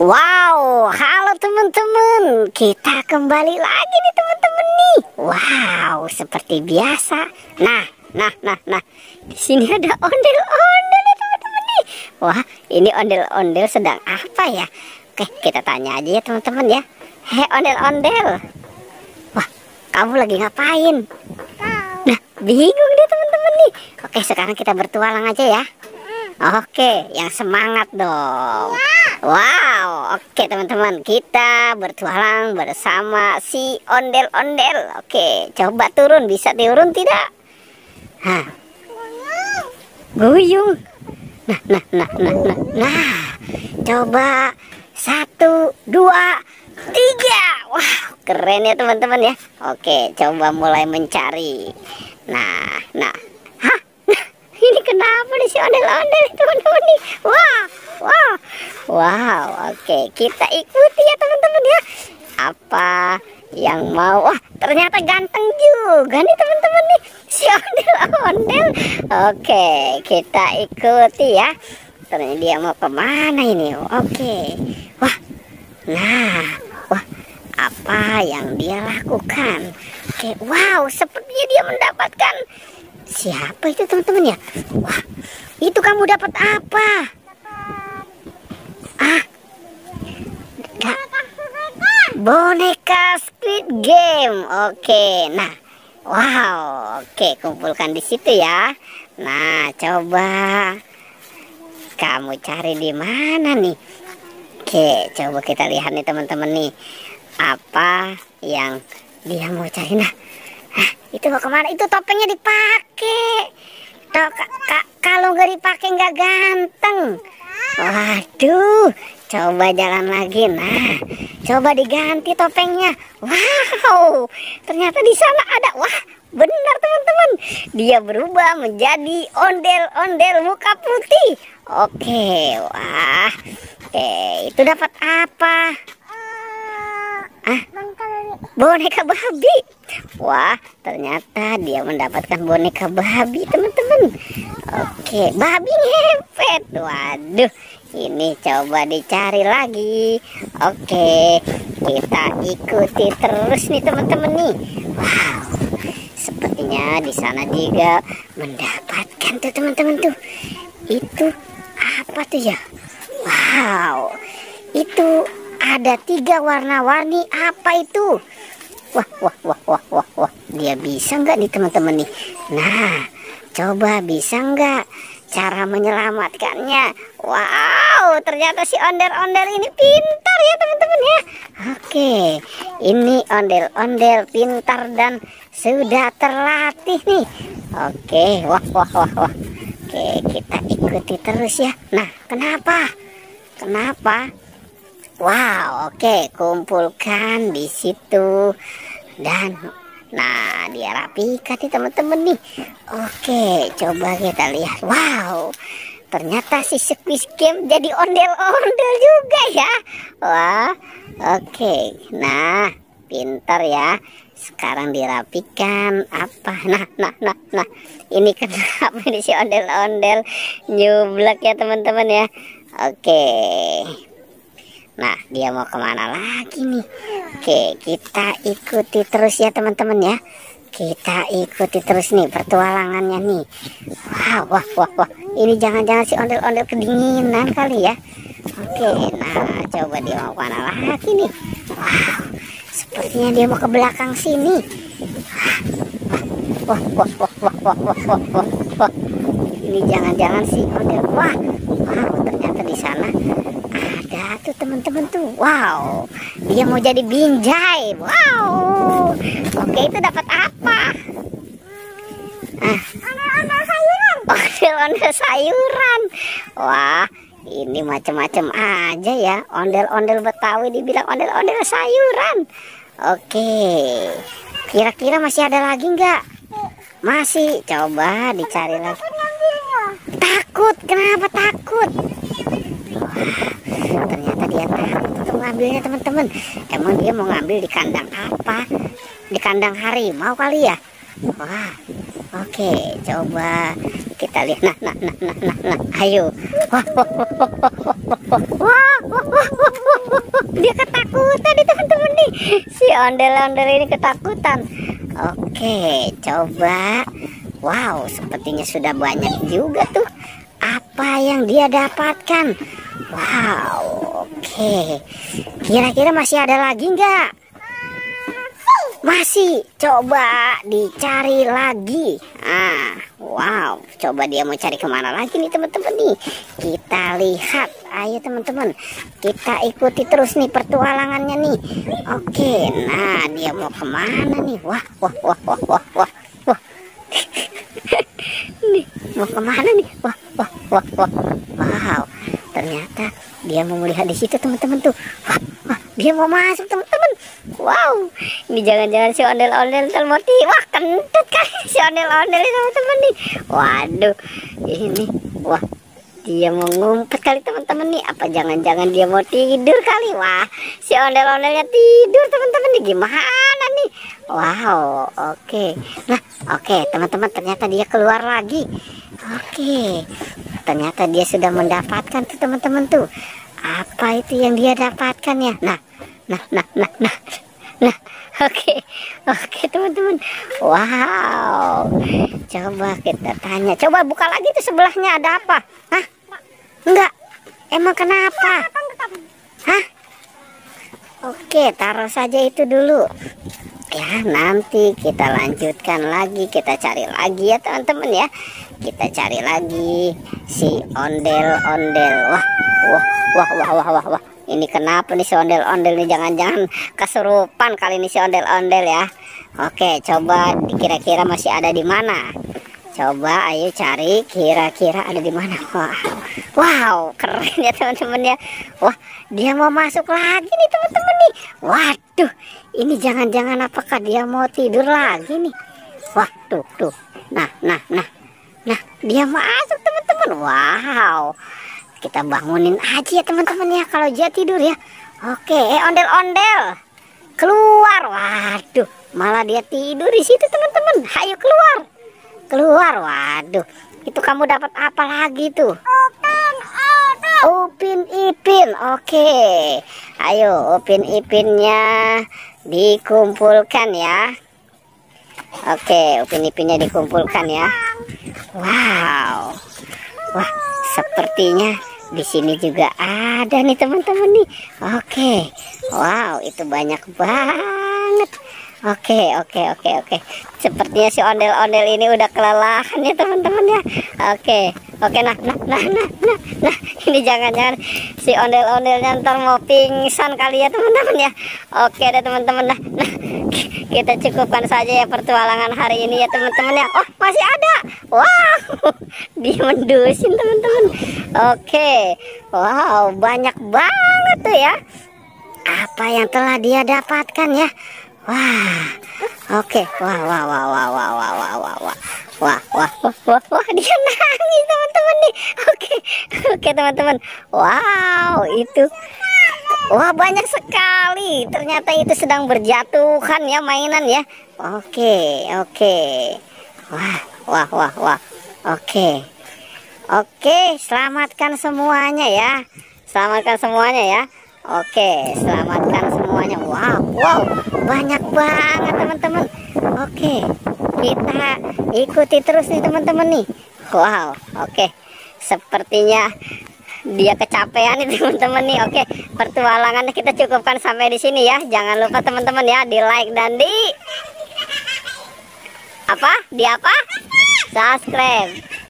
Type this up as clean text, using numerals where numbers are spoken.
Wow, halo teman-teman. Kita kembali lagi nih teman-teman nih. Wow, seperti biasa. Nah. Di sini ada ondel-ondel nih teman-teman nih. Wah, ini ondel-ondel sedang apa ya? Oke, kita tanya aja ya teman-teman ya. Hei ondel-ondel. Wah, kamu lagi ngapain? Nah, bingung deh teman-teman nih. Oke, sekarang kita bertualang aja ya. Oke, yang semangat dong. Wow, oke teman-teman, kita bertualang bersama si ondel-ondel. Oke, coba turun, bisa turun tidak? Hah, guyung. Nah, coba 1, 2, 3. Wah, keren ya teman-teman ya. Oke, coba mulai mencari. Nah. Hah? Ini kenapa nih si ondel-ondel teman-teman nih? Wow, oke, kita ikuti ya teman-teman ya. Apa yang mau? Wah, ternyata ganteng juga nih teman-teman nih si ondel-ondel. Oke, kita ikuti ya. Ternyata dia mau kemana ini? Oke, wah, apa yang dia lakukan? Oke, wow, sepertinya dia mendapatkan. Siapa itu teman-teman ya? Wah, itu kamu dapat apa? Boneka Squid Game. Oke, nah, wow, oke, kumpulkan di situ ya. Nah, coba kamu cari di mana nih? Oke, coba kita lihat nih teman-teman nih, apa yang dia mau cari. Nah, itu mau kemana? Itu topengnya dipakai. Kalau nggak dipakai nggak ganteng. Waduh, coba jalan lagi. Nah, coba diganti topengnya. Wow, ternyata di sana ada. Wah, benar teman-teman, dia berubah menjadi ondel-ondel muka putih. Oke, wah, oke, itu dapat apa? Boneka babi. Wah, ternyata dia mendapatkan boneka babi teman-teman. Oke, babi ngepet. Waduh, ini coba dicari lagi. Oke, kita ikuti terus nih teman-teman nih. Wow, sepertinya di sana juga mendapatkan tuh teman-teman tuh. Itu apa tuh ya? Wow, itu ada 3 warna-warni. Apa itu? Wah, dia bisa nggak nih teman-teman nih? Nah, coba bisa nggak cara menyelamatkannya? Wow, ternyata si ondel-ondel ini pintar ya teman-teman ya. Oke, ini ondel-ondel pintar dan sudah terlatih nih. Oke, wah. Oke, kita ikuti terus ya. Nah, kenapa? Wow, oke, kumpulkan di situ dan nah, dia rapikan nih teman-teman nih. Oke, coba kita lihat. Wow, ternyata si Squid Game jadi ondel-ondel juga ya. Wah, oke. Nah, pintar ya. Sekarang dirapikan apa? Nah. Ini kenapa ini si ondel-ondel nyublak ya teman-teman ya. Oke. Nah, dia mau kemana lagi nih? Oke, kita ikuti terus ya teman-teman ya. Kita ikuti terus nih pertualangannya nih. Wah. Ini jangan-jangan si ondel-ondel kedinginan kali ya. Oke, nah coba dia mau kemana lagi nih? Wow, sepertinya dia mau ke belakang sini. Wah. Ini jangan-jangan si ondel. Wow, ternyata di sana ada tuh teman-teman tuh. Wow, dia mau jadi binjai. Wow, oke, itu dapat apa? Ondel-ondel sayuran. Wah, ini macam-macam aja ya. Ondel-ondel Betawi dibilang ondel-ondel sayuran. Oke, kira-kira masih ada lagi nggak? Masih, coba dicari lagi. Takut, kenapa takut? Wah, ternyata dia takut untuk ngambilnya teman-teman. Emang dia mau ngambil di kandang apa? Di kandang harimau kali ya? Wah, oke, coba kita lihat. Nah, ayo. Wah, dia ketakutan nih teman-teman nih. Si ondel-ondel ini ketakutan. Oke, coba. Wow, sepertinya sudah banyak juga tuh apa yang dia dapatkan. Wow, oke. Kira-kira masih ada lagi nggak? Masih, coba dicari lagi. Wow, coba dia mau cari kemana lagi nih teman-teman nih. Kita lihat, ayo teman-teman, kita ikuti terus nih pertualangannya nih. Oke, nah dia mau kemana nih? Wah. Nih, mau kemana nih? Wah. Wow, ternyata dia mau melihat di situ teman-teman tuh. Wah, dia mau masuk teman-teman. Wow, ini jangan-jangan si ondel-ondel termoti. Wah, kentut kan si ondel-ondel ini teman-teman nih. Waduh, ini wah, dia mau ngumpet kali teman-teman nih. Apa jangan-jangan dia mau tidur kali? Wah, si ondel-ondelnya tidur teman-teman nih. Gimana nih? Wow, oke. Nah, oke teman-teman, ternyata dia keluar lagi. Oke, ternyata dia sudah mendapatkan tuh teman-teman tuh. Apa itu yang dia dapatkan ya? Nah, oke teman-teman. Wow, coba kita tanya. Coba buka lagi tuh sebelahnya, ada apa? Hah? Enggak. Emang kenapa? Hah? Oke, taruh saja itu dulu. Ya, nanti kita lanjutkan lagi, kita cari lagi ya teman-teman ya. Kita cari lagi si ondel-ondel. Wah. Ini kenapa nih si ondel-ondel nih? Jangan-jangan kesurupan kali ini si ondel-ondel ya. Oke, coba kira-kira masih ada di mana? Coba ayo cari kira-kira ada di mana. Wow, keren ya teman-teman ya. Wah, dia mau masuk lagi nih teman-teman nih. Waduh, ini jangan-jangan apakah dia mau tidur lagi nih? Wah, tuh. Nah, dia masuk teman-teman. Wow. Kita bangunin aja ya teman-teman ya kalau dia tidur ya. Oke, ondel-ondel. Keluar. Waduh, malah dia tidur di situ teman-teman. Ayo keluar. Waduh, itu kamu dapat apa lagi tuh? Upin Ipin. Oke. Ayo Upin Ipinnya dikumpulkan ya. Oke, Upin Ipinnya dikumpulkan ya. Wow. Wah, sepertinya di sini juga ada nih teman-teman nih. Oke. Wow, itu banyak banget. Oke. Sepertinya si ondel-ondel ini udah kelelahan ya teman-teman ya. Oke. Nah, ini jangan-jangan si ondel-ondelnya ntar mau pingsan kali ya teman-teman ya. Oke deh teman-teman. Nah, kita cukupkan saja ya pertualangan hari ini ya teman-teman ya. Oh, masih ada. Wow, dia mendusin teman-teman. Oke. Wow, banyak banget tuh ya apa yang telah dia dapatkan ya. Wah, oke. Wah, dia nangis teman-teman nih. Oke teman-teman. Wow, itu. Wah, banyak sekali. Ternyata itu sedang berjatuhan ya mainan ya. Oke. Wah. Oke, selamatkan semuanya ya. Oke, selamatkan semuanya. Wow, banyak banget teman-teman. Oke, kita ikuti terus nih teman-teman nih. Wow, oke. Sepertinya dia kecapean nih teman-teman nih. Oke, pertualangannya kita cukupkan sampai di sini ya. Jangan lupa teman-teman ya, di like dan di subscribe.